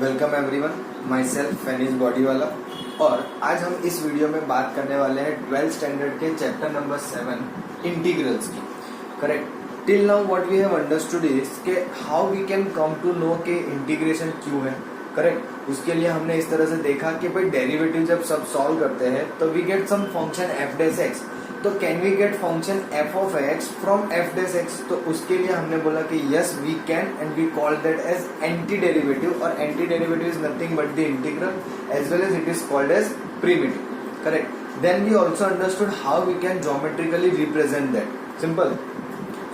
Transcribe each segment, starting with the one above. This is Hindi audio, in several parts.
Welcome everyone, my self Phenis Bodywala. और आज हम इस वीडियो में बात करने वाले हैं 12th स्टैंडर्ड के चैप्टर नंबर 7 इंटीग्रल्स की। Correct. Till now what we have understood is के how we can come to know के इंटीग्रेशन क्यों है। करेक्ट। उसके लिए हमने इस तरह से देखा कि भाई डेरिवेटिव जब सब सॉल्व करते हैं तो we get some function F dash X. तो can we get function F of X from F dash X. तो उसके लिए हमने बोला कि yes we can and we call that as anti derivative. और anti derivative is nothing but the integral as well as it is called as primitive. Correct. Then we also understood how we can geometrically represent that. Simple.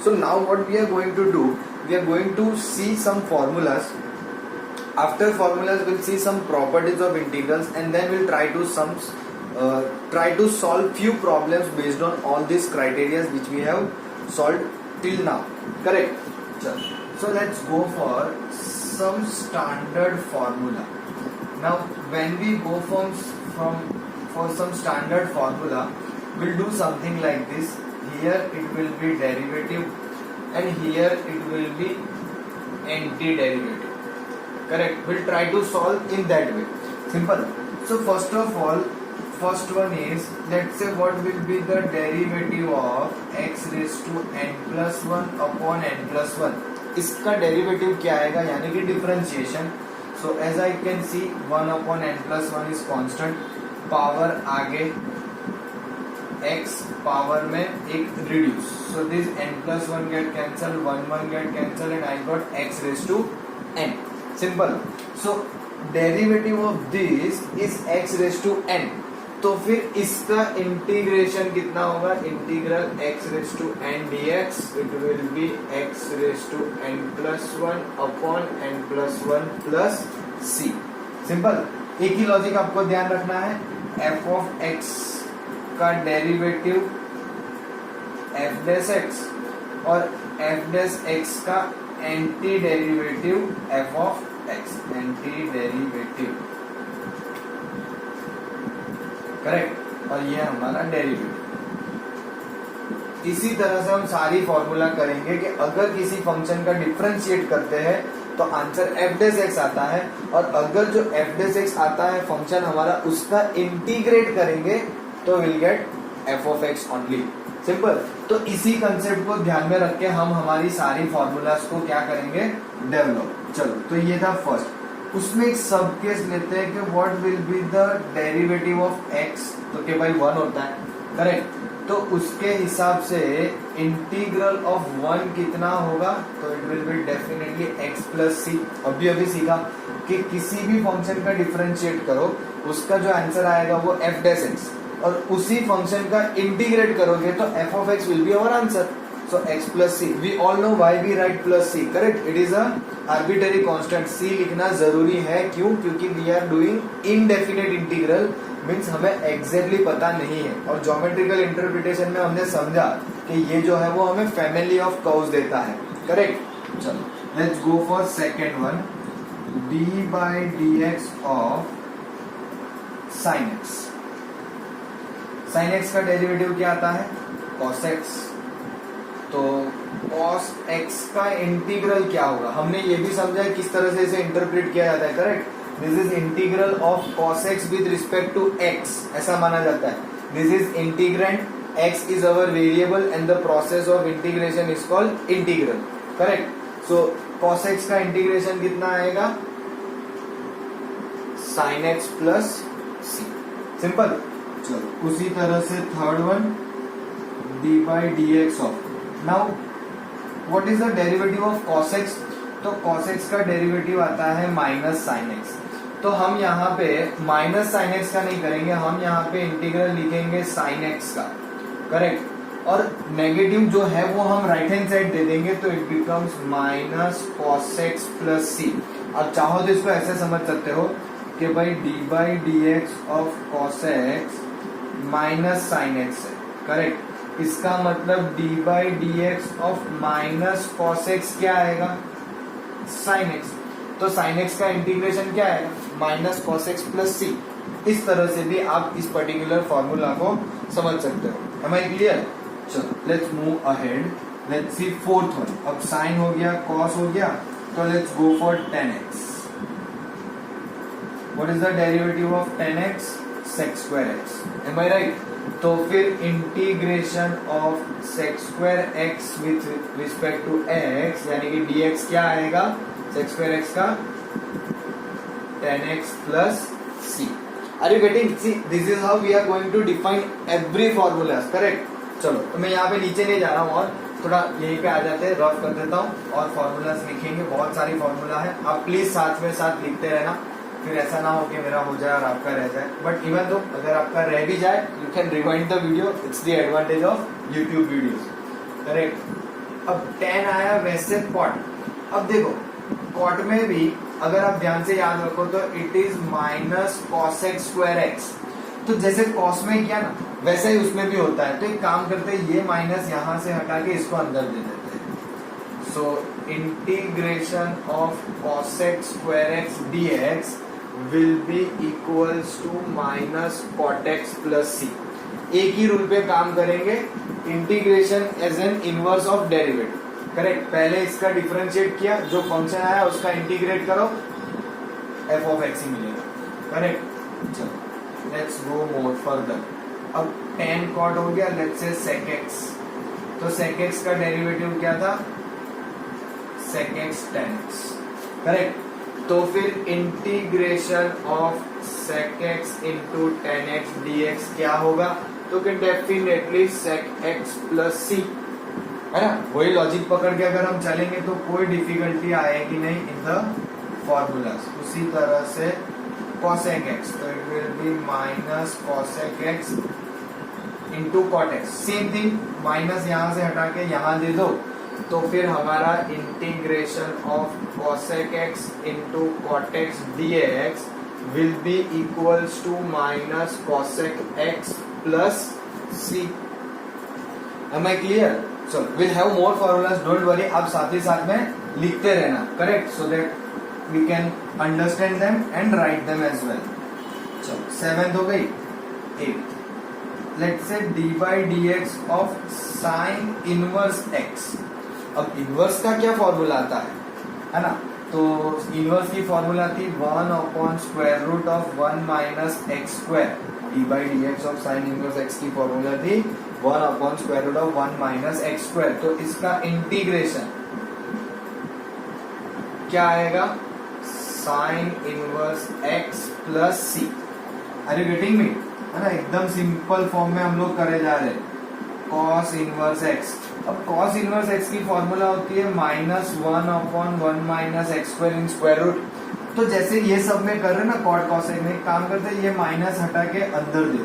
So now what we are going to do, we are going to see some formulas. After formulas we'll see some properties of integrals and then we'll try to solve few problems based on all these criteria which we have solved till now. Correct. So let's go for some standard formula. Now when we go for some standard formula, we'll do something like this. Here it will be derivative and here it will be antiderivative. Correct. We'll try to solve in that way. Simple. So first of all, first one is, let's say what will be the derivative of x raised to n plus 1 upon n plus 1. इसका डेरिवेटिव क्या आएगा, यानी कि differentiation. So as I can see 1 upon n plus 1 is constant. Power आगे x पावर में एक reduce. So this n plus 1 get cancelled, 1 get cancelled and I got x raised to n. Simple. So derivative of this is x raised to n. तो फिर इसका इंटीग्रेशन कितना होगा, integral x raised to n dx it will be x raised to n plus 1 upon n plus 1 plus c. Simple. एक ही लॉजिक आपको ध्यान रखना है. f of x का डेरिवेटिव f डैश x और f डैश x का anti derivative f of x. Anti derivative. Correct. और ये हमारा डेरिवेटिव. इसी तरह से हम सारी फॉर्मूला करेंगे कि अगर किसी फंक्शन का डिफरेंशिएट करते हैं तो आंसर f डैश x आता है, और अगर जो f डैश x आता है फंक्शन हमारा उसका इंटीग्रेट करेंगे तो will get f of x only. Simple. तो इसी कंसेप्ट को ध्यान में रख के हम हमारी सारी फॉर्मूलाज को क्या करेंगे, डेवलप. चलो, तो ये था फर्स्ट. उसमें एक सब केस लेते हैं कि what will be the derivative of x. तो के भाई 1 होता है. करेक्ट. तो उसके हिसाब से इंटीग्रल ऑफ 1 कितना होगा, तो it will be definitely x plus C. अभी सीखा कि किसी भी फंक्शन का डिफरेंशिएट करो उसका जो आंसर आएगा वो f डैश x, और उसी फंक्शन का इंटीग्रेट करोगे तो f of x will be our answer. So x plus c. We all know why we write plus c. Correct. It is a arbitrary constant. c लिखना जरूरी है. क्यों? क्योंकि we are doing indefinite integral. Means हमें एग्जैक्टली पता नहीं है, और ज्योमेट्रिकल इंटरप्रिटेशन में हमने समझा कि ये जो है वो हमें फैमिली ऑफ कर्व्स देता है. करेक्ट. चलो, let's go for second one. d by dx of sin x. sin x का डेरिवेटिव क्या आता है, cos x. तो cos x का इंटीग्रल क्या होगा, हमने ये भी समझा है किस तरह से इसे इंटरप्रेट किया जाता है. Correct. This is integral of cos x with respect to x, ऐसा माना जाता है. This is integrand, x is our variable and the process of integration is called integral. Correct. So cos x का इंटीग्रेशन कितना आएगा, sin x plus c. Simple. चलो, उसी तरह से third one d by dx of. Now what is the derivative of cos x. तो cos x का डेरिवेटिव आता है माइनस sin x. तो हम यहाँ पे माइनस sin x का नहीं करेंगे, हम यहाँ पे इंटीग्रल लिखेंगे sin x का. करेक्ट. और नेगेटिव जो है वो हम राइट हैंड साइड दे देंगे तो it becomes minus cos x plus c. अब चाहो तो इसको ऐसे समझ सकते हो कि भाई d by dx of cos x minus sin x है. करेक्ट. इसका मतलब d by dx of minus cos x क्या आएगा, sin x. तो sin x का इंटीग्रेशन क्या है, minus cos x plus c. इस तरह से भी आप इस पर्टिकुलर फॉर्मूला को समझ सकते हो. Am I clear. चलो, let's move ahead. Let's see fourth one. अब sin हो गया, cos हो गया, तो let's go for tan x. What is the derivative of 10x sec square x, am I right? तो फिर integration of sec square x with respect to x यानी कि dx क्या आएगा sec square x का 10x plus c. Are you getting? See, this is how we are going to define every formulas, correct? चलो तो मैं यहाँ पे नीचे नहीं जा रहा हूँ और थोड़ा यहीं पे आ जाते हैं, रफ कर देता हूँ और फॉर्मूलाज लिखेंगे. बहुत सारी फॉर्मूला है, आप प्लीज साथ में साथ लिखते रहना, फिर ऐसा ना हो कि मेरा हो जाए और आपका रह जाए. बट इवन दो अगर आपका रह भी जाए, you can rewind the video. It's the advantage of YouTube videos, correct. अब 10 आया वैसे कॉट. अब देखो कॉट में भी अगर आप ध्यान से याद रखो तो it is minus cosec square x. तो जैसे कॉस में किया ना वैसे ही उसमें भी होता है. तो एक काम करते हैं, ये माइनस यहां से हटा के इसको अंदर दे देते हैं. So integration of cosec square X dx will be equals to minus cot X plus C. एक ही रूल पे काम करेंगे, integration as an inverse of derivative, correct. पहले इसका डिफरेंशिएट किया, जो फंक्शन आया उसका इंटीग्रेट करो, f ऑफ x ही मिलेगा, करेक्ट. चलो लेट्स गो मोर फर्दर. अब tan cot हो गया, लेट्स से sec x. तो sec x का डेरिवेटिव क्या था sec x tan x, correct. तो फिर integration of sec x into tan x dx क्या होगा, तो कि definitely sec x plus c, है ना. वही लॉजिक पकड़ के अगर हम चलेंगे तो कोई डिफिकल्टी आएगी नहीं इन द फॉर्मूलाज. उसी तरह से cosec x, तो it will B minus cosec x into cot x. Same thing, minus यहां से हटा के यहां दे दो, तो फिर हमारा integration of cosec x into cot x dx will be equals to minus cosec x plus c. Am I clear? So we'll have more formulas. Don't worry. आप साथ ही साथ में लिखते रहना, correct? So that we can understand them and write them as well. चलो 7th हो गई. 8th. Let's say d by dx of sin inverse x. अब इनवर्स का क्या फॉर्मूला आता है ना. तो इनवर्स की फॉर्मूला थी 1 upon square root of 1 minus X square. D by D x of sine inverse X की फॉर्मूला थी 1 upon square root of 1 minus X square. तो इसका इंटीग्रेशन क्या आएगा, sine inverse X plus C. Are you getting me, है ना. एकदम सिंपल फॉर्म में हम लोग करे जा रहे हैं. Cos inverse X. अब कॉस इनवर्स एक्स की फॉर्मूला होती है माइनस 1 अपॉन 1 minus X square in square root. तो जैसे ये सब में कर रहे हैं ना कॉट कॉसेक में, काम करते हैं ये माइनस हटा के अंदर दे,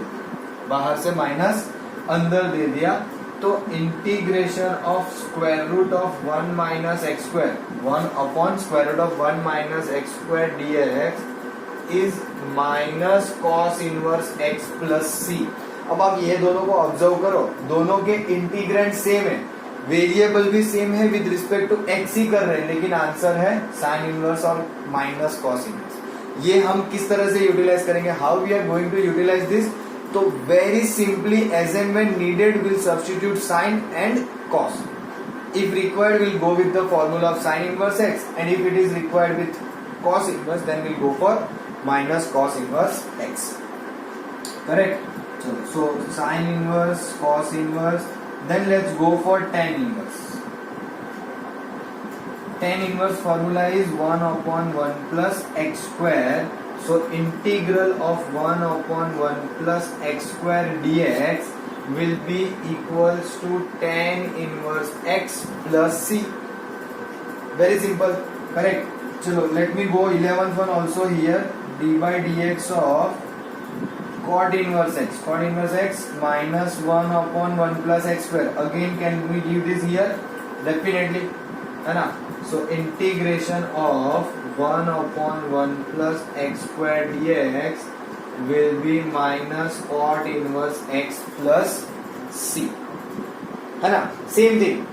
बाहर से माइनस अंदर दे दिया. तो integration of square root of 1 minus X square 1 upon square root of 1 minus X square dx is minus cos inverse X plus C. अब आप ये दोनों को ऑब्जर्व करो, दोनों के इंटीग्रेंट सेम है, वेरिएबल भी सेम है, विद रिस्पेक्ट टू एक्स ही कर रहे हैं, लेकिन आंसर है साइन इनवर्स और माइनस कॉस इनवर्स. ये हम किस तरह से यूटिलाइज करेंगे, how we are going to utilize this. तो very simply as and when needed will substitute sine and cos. If required will go with the formula of sine inverse X, and if it is required with cos inverse then will go for minus cos inverse X, correct. So sin inverse, cos inverse, then let's go for tan inverse. Tan inverse formula is 1 upon 1 plus x square. So integral of 1 upon 1 plus x square dx will be equals to tan inverse x plus c. Very simple, correct. Chalo, let me go 11th one also here. d by dx of cot inverse x. Cot inverse x minus 1 upon 1 plus x square. Again, can we leave this here? Definitely, है ना. So integration of 1 upon 1 plus x square dx will be minus cot inverse x plus c. है ना. Same thing.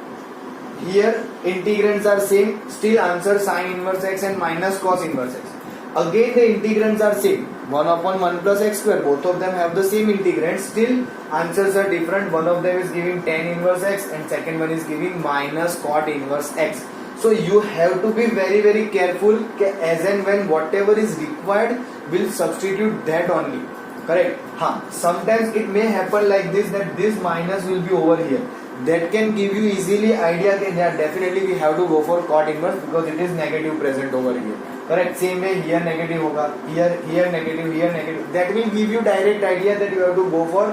Here integrands are same. Still answer sin inverse x and minus cos inverse x. Again the integrands are same. 1 upon 1 plus x square, both of them have the same integrand, still answers are different. One of them is giving tan inverse x and second one is giving minus cot inverse x. So you have to be very very careful कि as and when whatever is required will substitute that only. Correct? हाँ, sometimes it may happen like this that this minus will be over here. That can give you easily idea that yeah, definitely we have to go for cot inverse because it is negative present over here. Correct? Same way here negative होगा, here negative, here negative. That will give you direct idea that you have to go for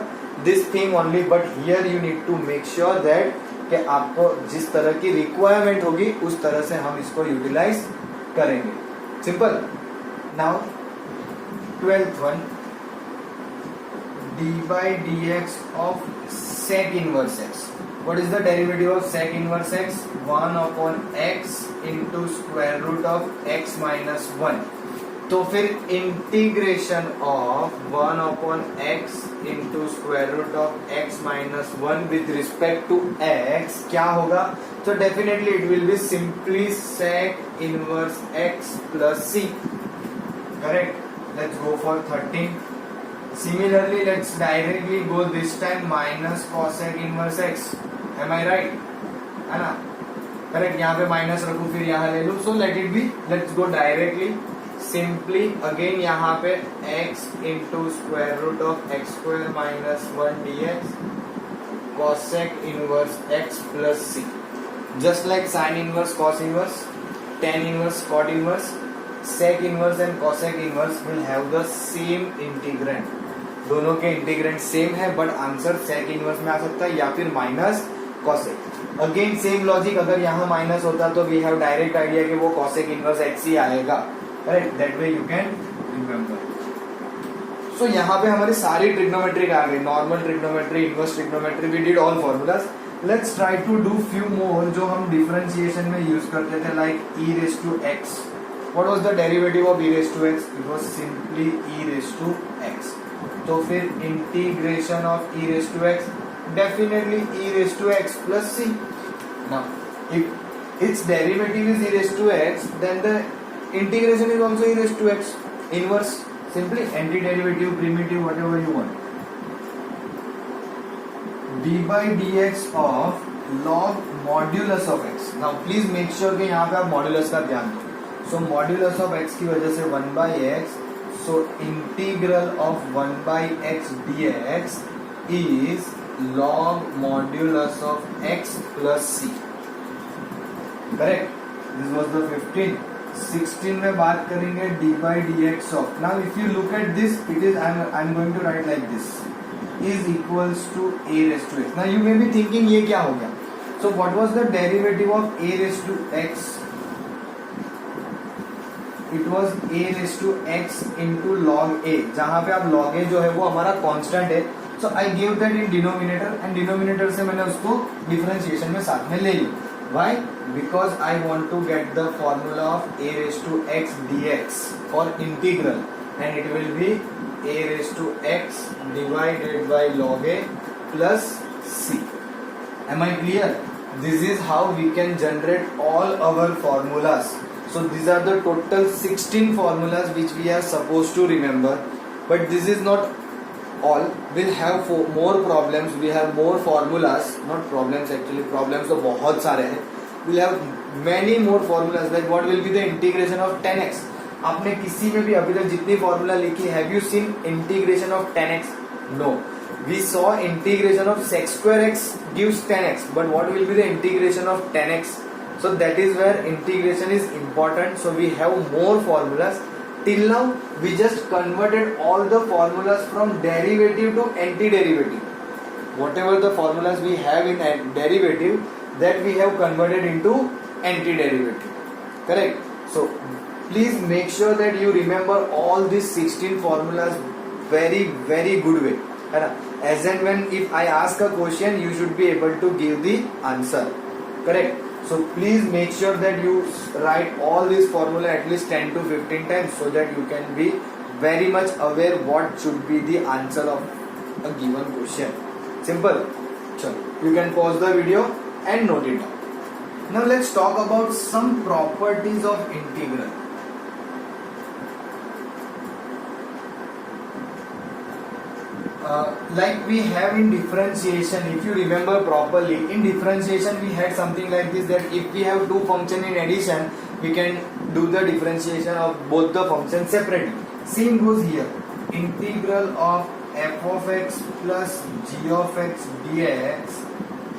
this thing only. But here you need to make sure that कि आपको जिस तरह की रिक्वायरमेंट होगी उस तरह से हम इसको यूटिलाइज करेंगे. Simple. Now 12th one, d by dx of sec inverse x. What is the derivative of sec inverse x? 1 upon x into square root of x minus 1. तो फिर integration of 1 upon x into square root of x minus 1 with respect to x क्या होगा? तो definitely it will be simply sec inverse x plus c. Correct. Let's go for 13. Similarly let's directly go this time minus cosec inverse x. Am I right? है ना? करेक्ट. यहाँ पे माइनस रखू फिर यहाँ ले लू. So let it be. Let's go directly simply again यहाँ पे x into square root of X square minus 1 dx cosec inverse x plus c. Just like sine inverse cos inverse, tan inverse cot inverse, sec inverse and cosec inverse will have the same integrand. दोनों के इंटीग्रेंट सेम है बट आंसर सेक इनवर्स में आ सकता है या फिर minus cosec. Again same logic, अगर यहाँ माइनस होता तो वी हैव डायरेक्ट आइडिया कि वो cosec इनवर्स x ही आएगा. Correct? That way you can remember. So यहाँ पे हमारी सारी ट्रिग्नोमेट्री आ गई. Normal trigonometry, inverse trigonometry, we did all formulas. Let's try to do few more जो हम डिफरेंशिएशन में यूज करते थे, like e raised to x. What was the derivative of e raised to x? It was simply e raised to x. तो फिर integration of e raised to x, definitely e raised to x plus c. Now, if its derivative is e raised to x, then the integration is also e raised to x. Inverse, simply antiderivative, primitive, whatever you want. d by dx of log modulus of x. Now please make sure कि यहाँ पे आप modulus का ध्यान दो. So modulus of x की वजह से 1 by x. So integral of 1 by x dx is log modulus of x plus c. Correct? This was the 15. 16 में बात करेंगे d by dx of. Now if you look at this, it is I'm going to write like this is equals to a raised to x. Now you may be thinking ये क्या हो गया? So what was the derivative of a raised to x? It was a raised to x into log a. जहाँ पे आप log a जो है वो हमारा constant है. So I gave that in denominator and denominator से मैंने उसको differentiation में साथ में ले लिया. Why? Because I want to get the formula of a raised to x dx for integral, and it will be a raised to x divided by log a plus c. Am I clear? This is how we can generate all our formulas. So these are the total 16 formulas which we are supposed to remember. But this is not all. We'll have more problems. We have more formulas. Not problems actually. Problems तो बहुत सारे हैं. We'll have many more formulas. Like what will be the integration of 10x? आपने किसी में भी अभी तक जितनी फॉर्मूला लिखी, have you seen integration of 10x? No. We saw integration of sec square x gives 10x. But what will be the integration of 10x? So that is where integration is important. So we have more formulas. Till now we just converted all the formulas from derivative to antiderivative. Whatever the formulas we have in derivative, that we have converted into antiderivative. Correct? So please make sure that you remember all these 16 formulas very very good way. As and when if I ask a question, you should be able to give the answer. Correct? So please make sure that you write all these formula at least 10 to 15 times so that you can be very much aware what should be the answer of a given question. Simple. Sure. You can pause the video and note it down. Now let's talk about some properties of integral. like we have in differentiation, if you remember properly, in differentiation we had something like this, that if we have two function in addition, we can do the differentiation of both the functions separately. Same goes here. Integral of f of x plus g of x dx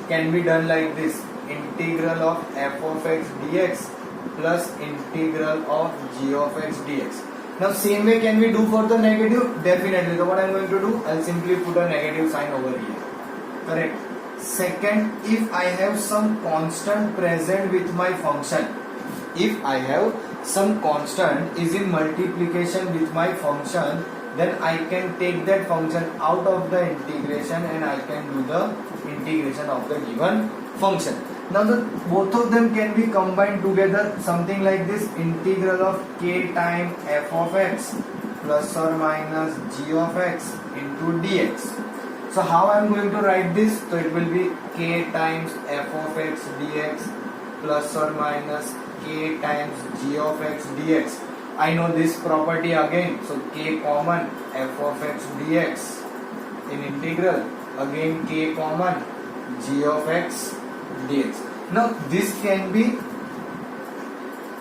can be done like this. Integral of f of x dx plus integral of g of x dx. Now same way can we do for the negative? Definitely. So what I am going to do, I'll simply put a negative sign over here. Correct. Second, if I have some constant present with my function, if I have some constant is in multiplication with my function, then I can take that function out of the integration and I can do the integration of the given function. Now both of them can be combined together, something like this. Integral of k times f of x plus or minus g of x into dx. So how I am going to write this? So it will be k times f of x dx plus or minus k times g of x dx. I know this property again, so k common, f of x dx in integral, again k common, g of x dx. Now this can be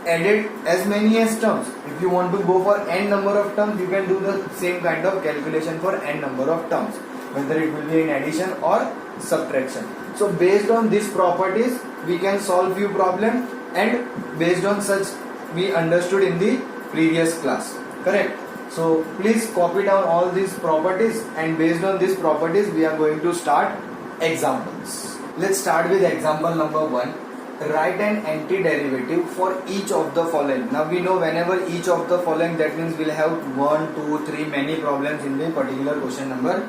added as many as terms. If you want to go for n number of terms, you can do the same kind of calculation for n number of terms, whether it will be in addition or subtraction. So based on these properties, we can solve few problems, and based on such we understood in the previous class. Correct. So please copy down all these properties, and based on these properties we are going to start examples. Let's start with example number 1. Write an antiderivative for each of the following. Now we know whenever each of the following, that means we'll have 1, 2, 3 many problems in the particular question number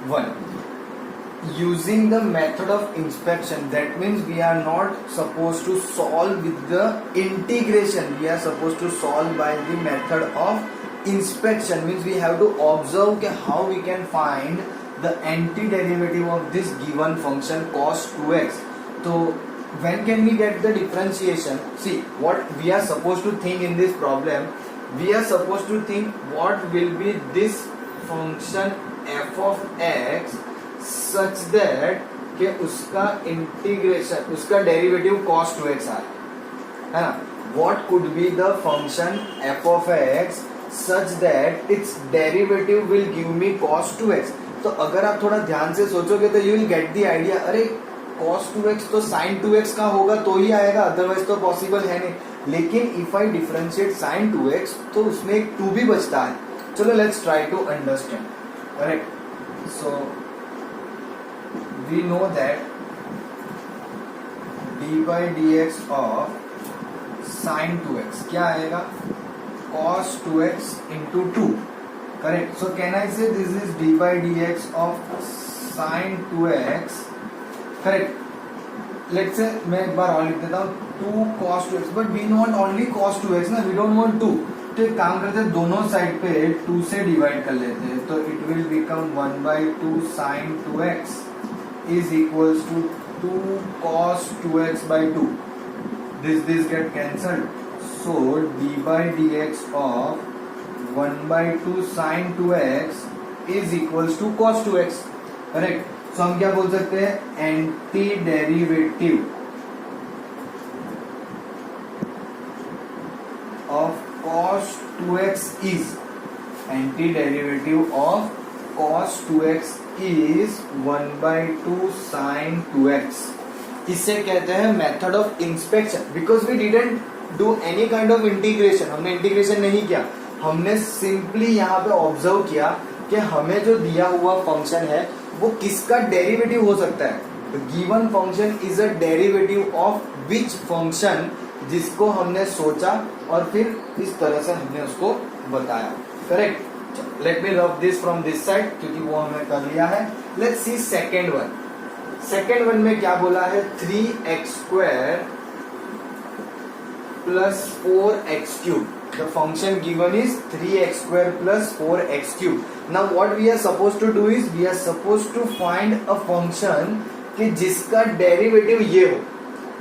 1. Using the method of inspection, that means we are not supposed to solve with the integration, we are supposed to solve by the method of inspection. Means we have to observe how we can find the antiderivative of this given function cos 2x. So when can we get the differentiation? See, what we are supposed to think in this problem, we are supposed to think what will be this function f of x such that कि उसका इंटीग्रेशन, उसका डेरिवेटिव cos 2x है ना. What could be the function f of x such that its derivative will give me cos 2x. तो अगर आप थोड़ा ध्यान से सोचोगे तो you will get the idea. अरे cos 2x तो sin 2x का होगा तो ही आएगा, अदरवाइज तो पॉसिबल है नहीं. लेकिन if I differentiate sin 2x तो उसमें एक 2 भी बचता है. चलो let's try to understand. Correct. So we know that d by dx of sin 2x क्या आएगा? cos 2x into 2. Correct. So can I say this is d by dx of sin 2x? Correct. Let's say मैं एक बार और लिख देता हूँ 2 cos 2x, but we want only cos 2x ना, we don't want 2. तो एक काम करते हैं, दोनों साइड पे 2 से डिवाइड कर लेते हैं, तो it will become 1 by 2 sin 2x is equals to 2 cos 2x by 2. This get cancelled. So d by dx of 1 by 2 sin 2x is equals to cos 2x. Correct. So हम क्या बोल सकते हैं? Anti derivative of cos 2x is, anti derivative of cos 2x is 1 by 2 sin 2x. इससे कहते हैं method of inspection, because we didn't do any kind of integration. हमने इंटीग्रेशन नहीं किया, हमने सिंपली यहाँ पे ऑब्जर्व किया कि हमें जो दिया हुआ फंक्शन है वो किसका डेरिवेटिव हो सकता है. Given function is a derivative of which function, जिसको हमने सोचा और फिर इस तरह से हमने उसको बताया. Correct. Let me rub this from this side, क्योंकि वो हमने कर लिया है. Let's see second one. Second one में क्या बोला है? 3x² plus 4x³ The function given is 3x² plus 4x³. Now what we are supposed to do is we are supposed to find a function कि जिसका डेरिवेटिव ये हो.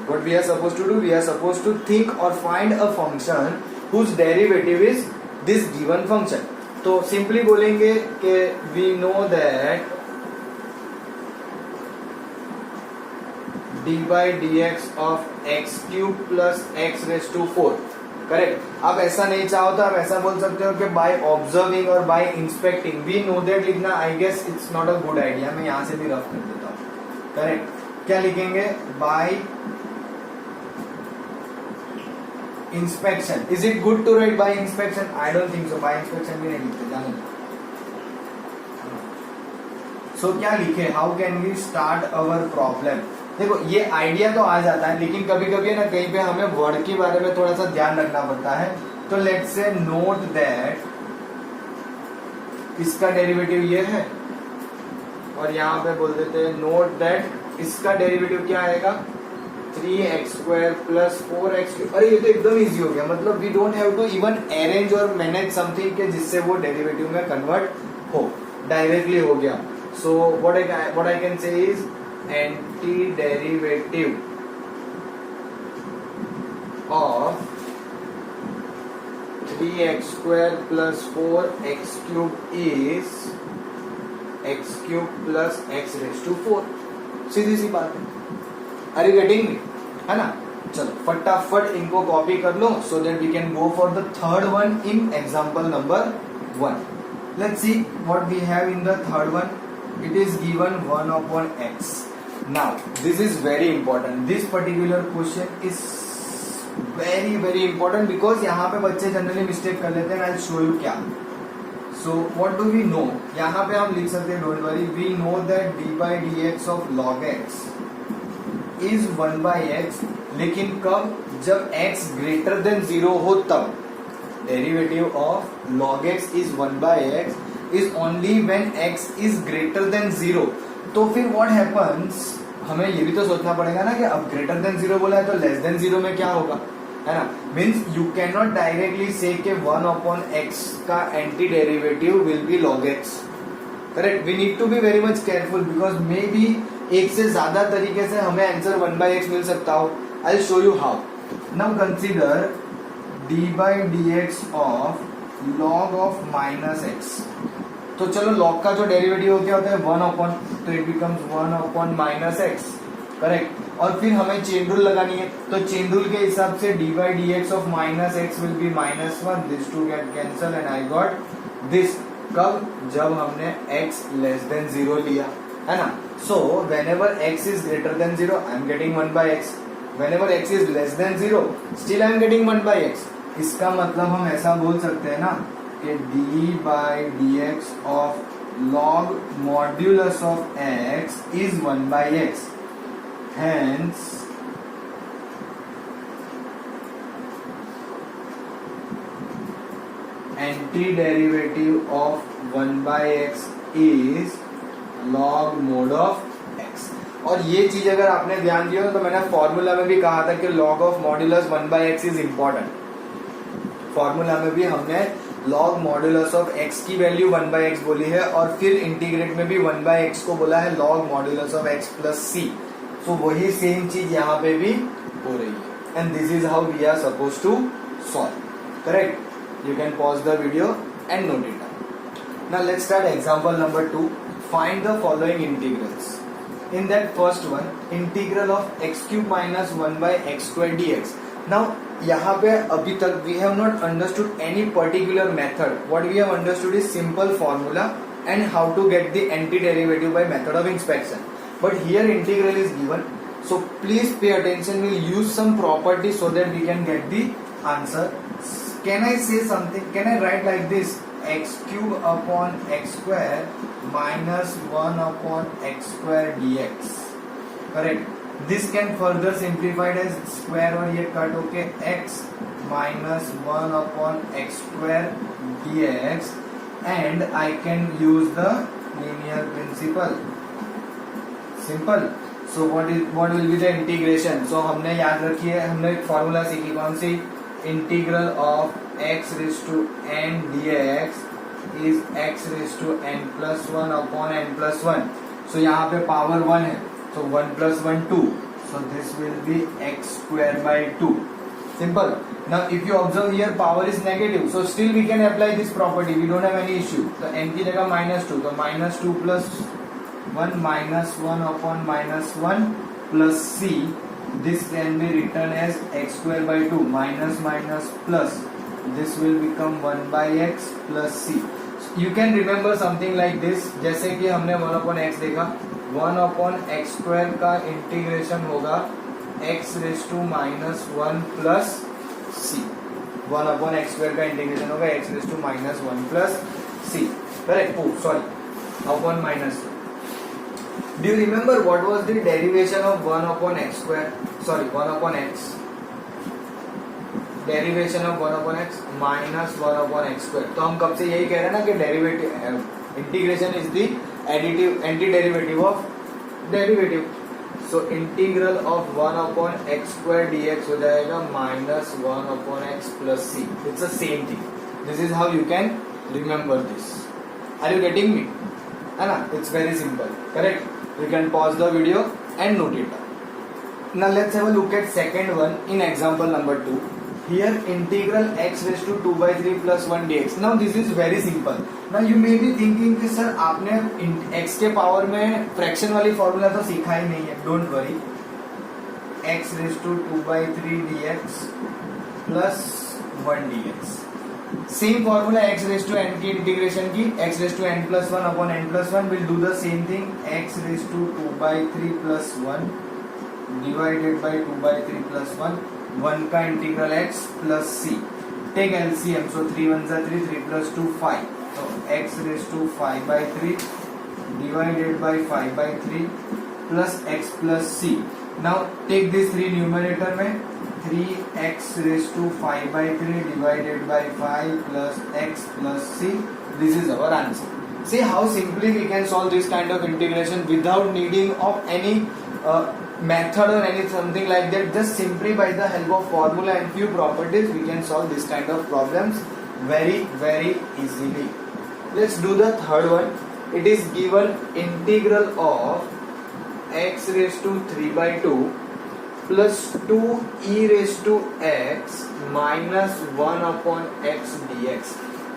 What we are supposed to do? We are supposed to think or find a function whose derivative is this given function. तो सिंपली बोलेंगे कि we know that D by D x of X cube plus X raise to 4, correct. आप ऐसा नहीं चाहो तो आप ऐसा बोल सकते हो कि बाय ऑब्जर्विंग और by inspecting we know that लिखना I guess it's not a good idea, मैं यहां से भी रफ कर देता हूं, करेक्ट। क्या लिखेंगे? By inspection. Is it good to write by inspection? I don't think so, by inspection भी नहीं लिखते, जानो। सो क्या लिखे? How can we start our problem? देखो ये आइडिया तो आ जाता है, लेकिन कभी कभी ना कहीं पे हमें वर्ड के बारे में थोड़ा सा ध्यान रखना पड़ता है। तो लेट्स से नोट दैट इसका डेरिवेटिव ये है, और यहां पे बोल देते हैं नोट दैट इसका डेरिवेटिव क्या आएगा? 3x² plus 4x3। अरे ये तो एकदम इजी हो गया, मतलब we don't have to even arrange और मैनेज समथिंग के जिससे वो डेरिवेटिव में कन्वर्ट हो, डायरेक्टली हो गया। So what I can say is anti derivative of 3x² plus 4x³ is x³ plus x raise to 4। सीधी सी बात है, आर यू गेटिंग मी? है ना? चलो फटाफट इनको कॉपी कर लो so that we can go for the third one in example number 1। Let's see what we have in the third one. It is given 1/x। Now this is very important, this particular question is very very important because यहाँ पे बच्चे जनरली मिस्टेक कर लेते हैं। आई शो यू क्या। So what do we know? यहाँ पे हम लिख सकते हैं, don't worry, we know that D by D x of log x is 1/x, लेकिन कब? जब x ग्रेटर देन 0 हो तब। Derivative of log x is 1/x is only when x is greater than 0। तो फिर व्हाट हैपन्स, हमें ये भी तो सोचना पड़ेगा ना कि अब ग्रेटर देन 0 बोला है तो लेस देन 0 में क्या होगा, है ना? Means you can not directly say कि 1/x का anti derivative will be log x, correct. We need to be very much careful because maybe एक से ज्यादा तरीके से हमें आंसर 1/x मिल सकता हो। I will show you how. Now consider D by D x of log of -x। तो चलो log का जो डेरिवेटिव क्या होता है 1/, तो इट बिकम्स 1/-x, करेक्ट। और फिर हमें चेन रूल लगानी है, तो चेन रूल के हिसाब से d by D x of -x will be -1, this two get cancel and I got this. कब? जब हमने x लेस देन 0 लिया, है ना? सो whenever x is greater than 0 I am getting 1/x, whenever x is less than 0 still I am getting 1/x। इसका मतलब हम ऐसा बोल सकते हैं ना कि d by D x of log modulus of x is 1/x, hence anti-derivative of 1/x is log mod of x। और ये चीज अगर आपने ध्यान दिया तो मैंने फॉर्मूला में भी कहा था कि log of modulus 1/x is important। Formula में भी हमने log modulus of x की वैल्यू 1/x बोली है, और फिर इंटीग्रेट में भी 1/x को बोला है log modulus of x plus c। सो वही सेम चीज यहाँ पे भी हो रही है, and this is how we are suppose to solve, correct. You can pause the video and note it down. Now let's start example number 2. Find the following integrals. In that first one, integral of x³ minus 1/x² dx. Now यहाँ पे अभी तक we have not understood any particular method. What we have understood is simple formula and how to get the antiderivative by method of inspection. But here integral is given, so please pay attention. We'll use some property so that we can get the answer. Can I say something? Can I write like this? x³ upon x² minus 1/x² dx. Correct. This can further simplified as square और ये कट होके x minus 1/x² dx, and I can use the linear principle. Simple. So what will be the integration? So हमने याद रखी है, हमने एक फॉर्मूला सीखी, कौन सी? Integral of x raised to n dx is x raised to n plus 1 upon n plus 1. So यहाँ पे पावर 1 है, so 1 plus 1 2, so this will be x square by 2. Simple. Now if you observe here power is negative, so still we can apply this property, we don't have any issue. तो n की जगह -2, तो -2 plus 1 minus 1 upon -1 plus c. This can be written as x square by 2 minus minus plus. This will become 1 by x plus c. You can remember something like this. जैसे कि हमने 1 upon x देखा, 1 upon x square का इंटीग्रेशन होगा x raised to minus 1 plus c. 1 upon x square का इंटीग्रेशन होगा x raised to minus 1 plus c. Correct? Oh, sorry. Upon minus. Do you remember what was the derivation of 1 upon x square? Sorry, 1 upon x. Derivation of 1 upon x minus 1 upon x square. तो हम कब से यही कह रहे हैं ना कि derivative integration is the additive anti derivative of derivative. So integral of 1 upon x square dx हो जाएगा minus 1 upon x plus c. It's the same thing. This is how you can remember this. Are you getting me? है ना? It's very simple. Correct? You can pause the video and note it down. Now let's have a look at second one in example number 2. Here integral x raised to 2 by 3 plus 1 dx. Now this is very simple. Now you may be thinking कि सर आपने x के पावर में फ्रैक्शन वाली फॉर्मूला तो सीखा ही नहीं है. Don't worry. x raised to 2 by 3 dx plus 1 dx. Same formula x raise to n की इंटीग्रेशन की, x raise to n plus 1 upon n plus 1 will do the same thing. x raise to 2 by 3 plus 1 divided by 2 by 3 plus 1 का integral x plus c. Take LCM. So 3 1 जा 3, 3 प्लस 2 5. तो x raise to 5 by 3 divided by 5 by 3 plus x plus c. Now take this 3 numerator में, 3x raised to 5 by 3 divided by 5 plus x plus c. This is our answer. See how simply we can solve this kind of integration without needing of any method or any something like that. Just simply by the help of formula and few properties we can solve this kind of problems very easily. Let's do the third one. It is given integral of x raised to 3 by 2 plus 2 e raised to x minus 1 upon x dx.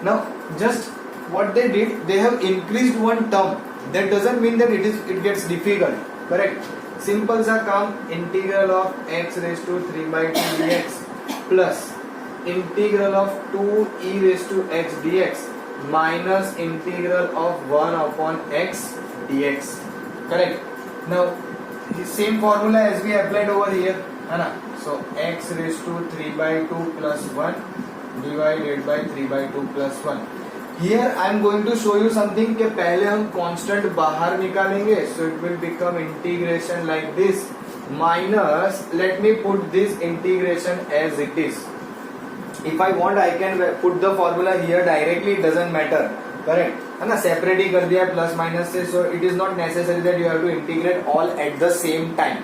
Now just what they did, they have increased one term. That doesn't mean that it gets difficult. Correct? Simple सा काम. Integral of x raised to 3 by 2 dx plus integral of 2 e raised to x dx minus integral of 1 upon x dx. Correct? Now the same formula as we applied over here, है ना? So x raised to 3 by 2 plus 1 divided by 3 by 2 plus 1. Here I am going to show you something कि पहले हम constant बाहर निकालेंगे, so it will become integration like this minus, let me put this integration as it is. If I want I can put the formula here directly, it doesn't matter. Correct? है ना? सेपरेट ही कर दिया प्लस माइनस से. So it is not necessary that you have to integrate all at the same time.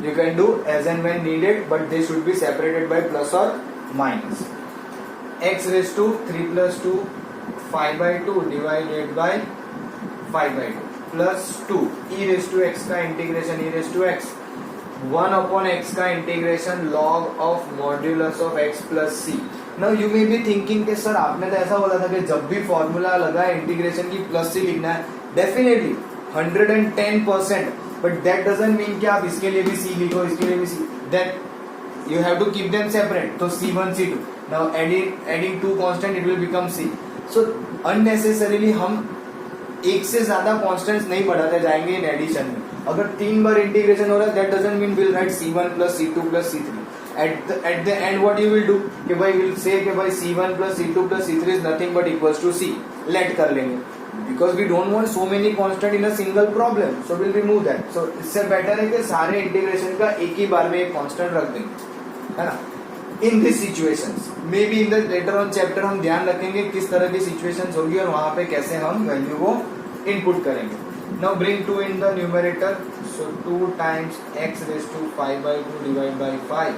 You can do as and when needed, but they should be separated by plus और minus. x raise to 3 plus 2 5 by 2 divided by 5 by 2 plus 2 e raise to x का integration e raise to x 1 upon x का integration log of modulus of x plus c. Now you may be thinking कि सर आपने तो ऐसा बोला था कि जब भी फॉर्मूला लगा इंटीग्रेशन की प्लस सी लिखना है. Definitely 110%, but that doesn't mean कि आप इसके लिए भी सी लिखो, इसके लिए भी C. That you have to keep them separate. तो c1 c2. Now adding to constant it will become c. So unnecessarily हम एक से ज्यादा कांस्टेंट्स नहीं बढ़ाते जाएंगे इन एडिशन में. अगर 3 बार इंटीग्रेशन हो रहा है that doesn't mean will write c1 plus c2 plus c3. At the end what you will do कि भाई will say कि भाई c1 plus c2 plus c3 is nothing but equals to c. let कर लेंगे because we don't want so many constant in a single problem, so we'll remove that. so इससे बेटर है कि सारे इंटीग्रेशन का एक ही बार में एक कांस्टेंट रख देंगे, है ना? in these situations maybe in the later on chapter हम ध्यान रखेंगे किस तरह की situations होगी और वहां पे कैसे हम वैल्यू को इनपुट करेंगे. now bring 2 in the numerator. so 2 times x raised to 5 by 2 divided by 5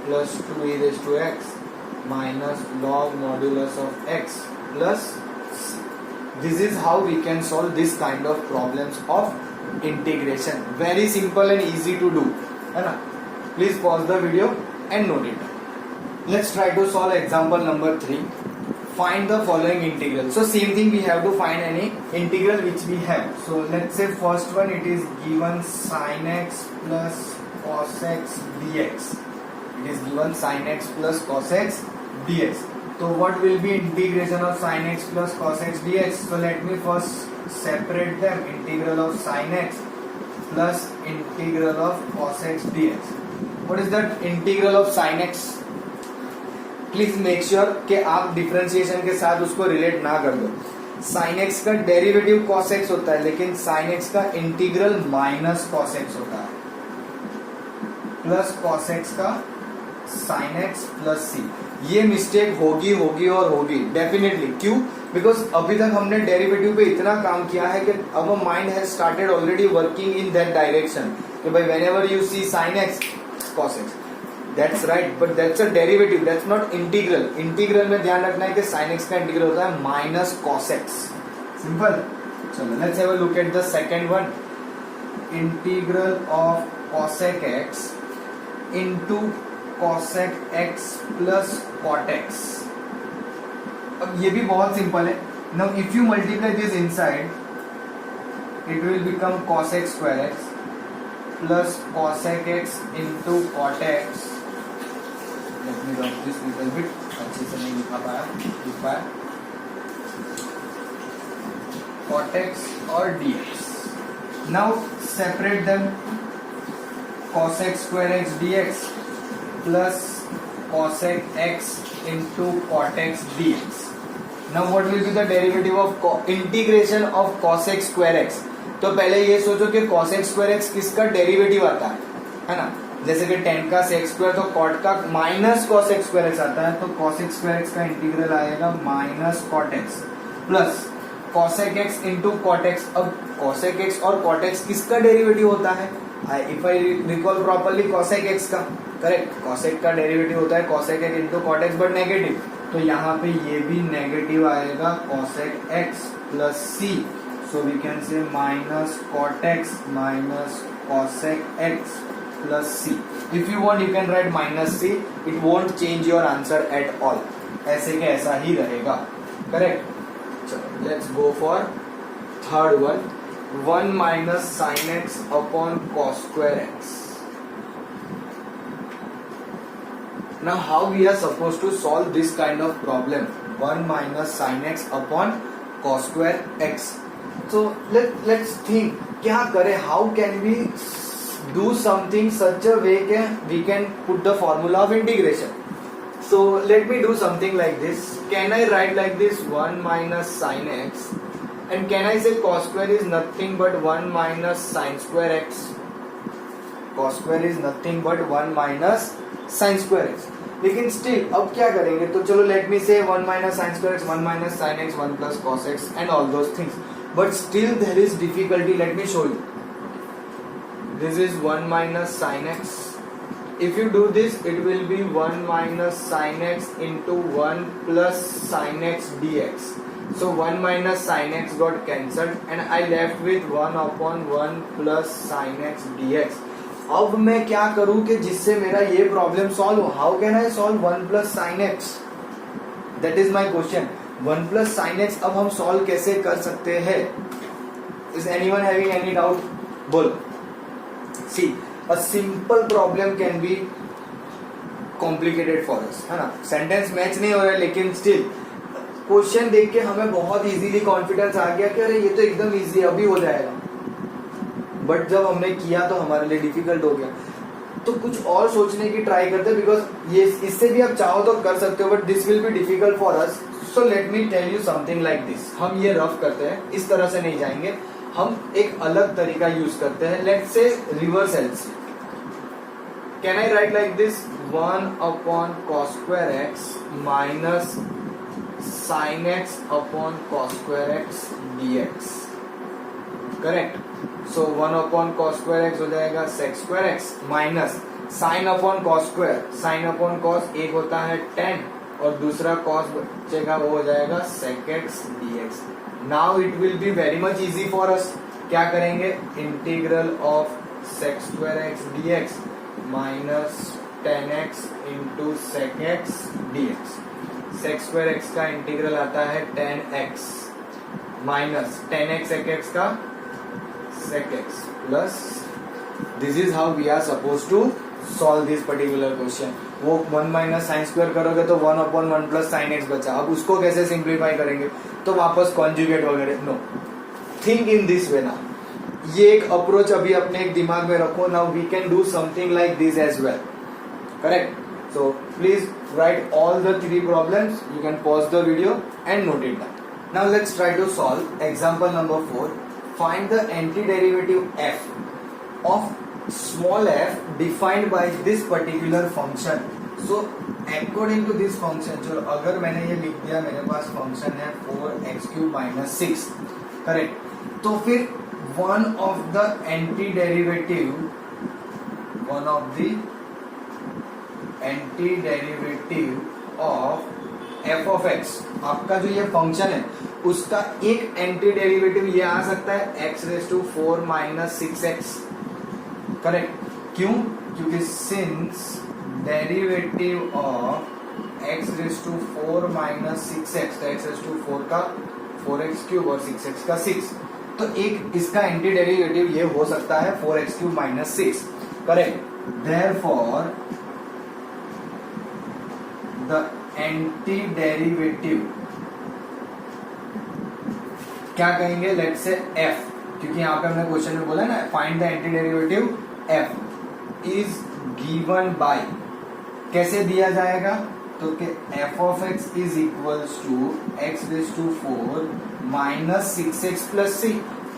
plus 2 e raised to x minus log modulus of x plus c. This is how we can solve this kind of problems of integration. Very simple and easy to do, है ना? Please pause the video and note it. Let's try to solve example number 3. Find the following integral. So same thing, we have to find any integral which we have. So let's say first one, it is given sin x plus cos x dx. It is given sin x plus cos x dx. So what will be integration of sin x plus cos x dx? So let me first separate them. Integral of sin x plus integral of cos x dx. What is that integral of sin x? Please make sure कि आप डिफरेंशिएशन के साथ उसको रिलेट ना कर दो. sin x का डेरिवेटिव cos x होता है, लेकिन sin x का इंटीग्रल माइनस cos x होता है, प्लस cos x का sin x प्लस c. ये मिस्टेक होगी होगी और होगी डेफिनेटली. क्यों? बिकॉज अभी तक हमने डेरिवेटिव पे इतना काम किया है कि our mind has started already working in that direction कि भाई whenever you see sin x cos x. That's right, but that's a derivative. That's not integral. Integral में ध्यान रखना है कि sin x का इंटीग्रल होता है माइनस cos x. Simple. चलो let's have a look at the second one. Integral of cosec x into cosec x plus cot x. अब ये भी बहुत सिंपल है. Now if you multiply this inside, it will become cosec square x plus cosec x into cot x. Let me rub this little bit. अच्छे से नहीं लिख पाया. Cot x और dx. Now separate them. Cosec square x dx plus cosec x into cot x dx. Now what will be the derivative of integration of cosec square x? तो पहले ये सोचो कि cosec square x किसका डेरिवेटिव आता है ना? जैसे कि tan का sec स्क्वायर, तो cot का माइनस cosec स्क्वायर x आता है, तो cosec स्क्वायर x का इंटीग्रल आएगा minus cot x plus cosec x into cot x. अब cosec x और cot x किसका डेरिवेटिव होता है? If I recall properly cosec x का. करेक्ट. cosec का डेरिवेटिव होता है cosec x into cot x but negative, तो यहाँ पे ये भी नेगेटिव आएगा cosec x plus c. So we can say minus cot x minus cosec x plus c. If you want, you can write minus c. It won't change your answer at all. ऐसे के ऐसा ही रहेगा. Correct. चलो, let's go for third one. 1 minus sin x upon cos square x. Now, how we are supposed to solve this kind of problem? 1 minus sin x upon cos square x. So let's think क्या करें. How can we do something such a way that we can put the formula of integration? So let me do something like this. Can I write like this 1 minus sin x, and can I say cos square is nothing but 1 minus sin square x? Cos square is nothing but 1 minus sin square x. लेकिन स्टिल अब क्या करेंगे? तो चलो लेट मी से 1 minus sin square x, 1 minus sin x, 1 plus cos x and all those things. But still there is difficulty. Let me show you. This is 1 minus sin x. If you do this, it will be 1 minus sin x into 1 plus sin x dx. So 1 minus sin x got cancelled and I left with 1 upon 1 plus sin x dx. अब मैं क्या करूं कि जिससे मेरा ये प्रॉब्लम सॉल्व हो? How can I solve 1 plus sin x? That is my question. 1 plus sin x अब हम सॉल्व कैसे कर सकते हैं? Is anyone having any doubt? बोलो. See, a simple problem can be complicated for us, है ना? सेंटेंस मैच नहीं हो रहा है, लेकिन स्टिल क्वेश्चन देख के हमें बहुत इजीली कॉन्फिडेंस आ गया कि अरे ये तो एकदम इजी अभी हो जाएगा. बट जब हमने किया तो हमारे लिए डिफिकल्ट हो गया. तो कुछ और सोचने की ट्राई करते हैं, बिकॉज ये इससे भी आप चाहो तो कर सकते हो, but this will be difficult for us. So let me tell you something like this. हम ये रफ करते हैं, इस तरह से नहीं जाएंगे, हम एक अलग तरीका यूज करते हैं. Let's say reverse LC. Can I right like this 1 upon cos square x minus sin x upon cos square x dx. Correct. So 1 upon cos square x हो जाएगा sec square x minus sin upon cos square. sin upon cos एक होता है tan और दूसरा cos बचेगा, वो हो जाएगा sec x dx. Now it will be very much easy for us. क्या करेंगे? Integral of sec square x dx minus 10x into sec x dx। sec square x का इंटीग्रल आता है 10x minus 10x sec x का sec x plus this is how we are suppose to solve this particular question. वो 1 माइनस साइन स्क्वायर करोगे तो 1/1 प्लस साइन एक्स बचा। अब उसको कैसे सिंप्लीफाई करेंगे, तो वापस कॉन्जुगेट वगैरह, no, think in this way ना। ये एक अप्रोच अभी अपने एक दिमाग में रखो। Now we can do something like this as well, correct. So please write all the 3 problems, you can pause the video and note it down. Now let's try to solve example number 4। Find the anti derivative f of small f defined by this particular function। so according to this function, जो अगर मैंने ये लिख दिया, मेरे पास फंक्शन है 4x³ माइनस 6, करेक्ट। तो फिर one of the antiderivative of f of x, आपका जो ये फंक्शन है उसका एक एंटी डेरिवेटिव ये आ सकता है x⁴ माइनस 6x, करेक्ट। क्यों? क्योंकि since derivative of x⁴ minus 6x, तो x⁴ का 4x³ और 6x का 6, तो एक इसका एंटी डेरिवेटिव ये हो सकता है 4x³ minus 6, correct. Therefore the anti derivative क्या कहेंगे, लेट्स से f, क्योंकि यहाँ पे हमने क्वेश्चन में बोला ना find the anti derivative f is given by, कैसे दिया जाएगा, तो कि f of x is equals to x⁴ minus 6x plus c।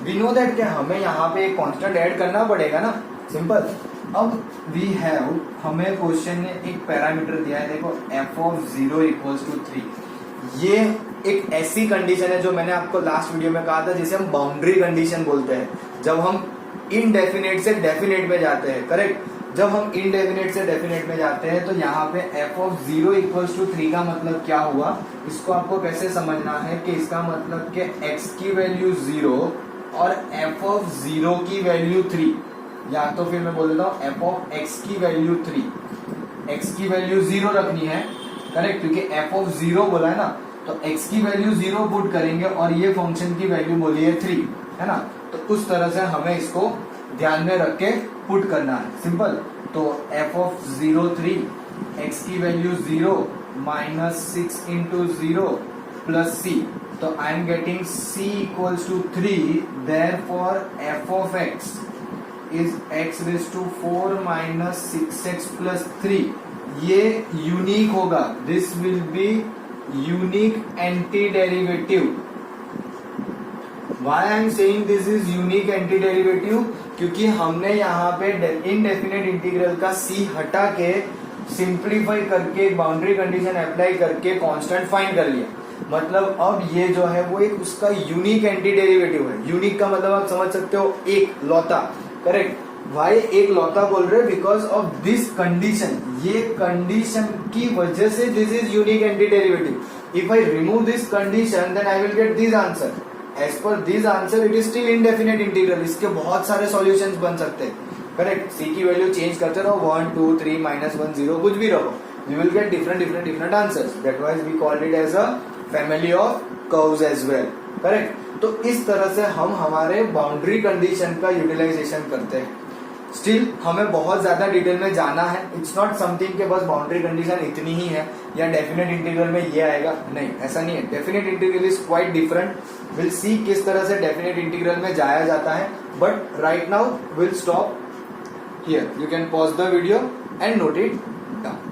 We know that क्या हमें यहाँ पे एक कांस्टेंट ऐड करना पड़ेगा ना, सिंपल। अब वी हैव, हमें क्वेश्चन ने एक पैरामीटर दिया है, देखो f of 0 इक्वल्स टू 3। ये एक ऐसी कंडीशन है जो मैंने आपको लास्ट वीडियो में कहा था, जिसे हम बाउंड्री कंडीशन बोलते हैं। जब हम इनडेफिनेट से डेफिनेट में जाते हैं, करेक्ट। जब हम इनडेफिनेट से डेफिनेट में जाते हैं तो यहाँ पे f of 0 इक्वल्स टू 3 का मतलब क्या हुआ, इसको आपको कैसे समझना है कि इसका मतलब कि x की वैल्यू 0 और f of 0 की वैल्यू 3, या तो फिर मैं बोल देता हूँ f of x की वैल्यू 3, x की वैल्यू 0 रखनी है, करेक्ट, क्योंकि f of 0 बोला है ना, तो x की वैल्यू 0 पुट करेंगे और ये फंक्शन की वैल्यू बोली है 3, है ना। तो उस तरह से हमें इसको ध्यान में रख के पुट करना है, सिंपल। तो f of 0 3, x की value 0 minus 6 into 0 plus c, तो I am getting c equals to 3, therefore f of x is x⁴ minus 6x plus 3। ये यूनिक होगा, this will be unique anti derivative. Why I am saying this is unique anti derivative, क्योंकि हमने यहाँ पे इनडेफिनेट इंटीग्रल का c हटा के सिंप्लीफाई करके बाउंड्री कंडीशन अप्लाई करके कांस्टेंट फाइंड कर लिया। मतलब अब ये जो है वो एक उसका यूनिक एंटी डेरिवेटिव है। यूनिक का मतलब आप समझ सकते हो एक लौता, करेक्ट। वाई एक लौता बोल रहे, बिकॉज ऑफ दिस कंडीशन, ये कंडीशन की वजह से this is unique anti derivative. If I remove this condition then I will get this answer. As per this answer it is still indefinite integral. इसके बहुत सारे सॉल्यूशंस बन सकते हैं, करेक्ट। सी की वैल्यू चेंज करते रहो, 1 2 3 -1 0 कुछ भी रहो, you will get different answers. That was we called it as a family of curves as well, correct? तो इस तरह से हम हमारे बाउंड्री कंडीशन का यूटिलाइजेशन करते हैं। स्टिल हमें बहुत ज्यादा डिटेल में जाना है। इट्स नॉट समथिंग के बस बाउंड्री कंडीशन इतनी ही है या डेफिनेट इंटीग्रल में ये आएगा, नहीं, ऐसा नहीं है। Definite integral is quite different. Will see किस तरह से डेफिनेट इंटीग्रल में जाया जाता है, but right now will stop here. You can pause the video and note it down.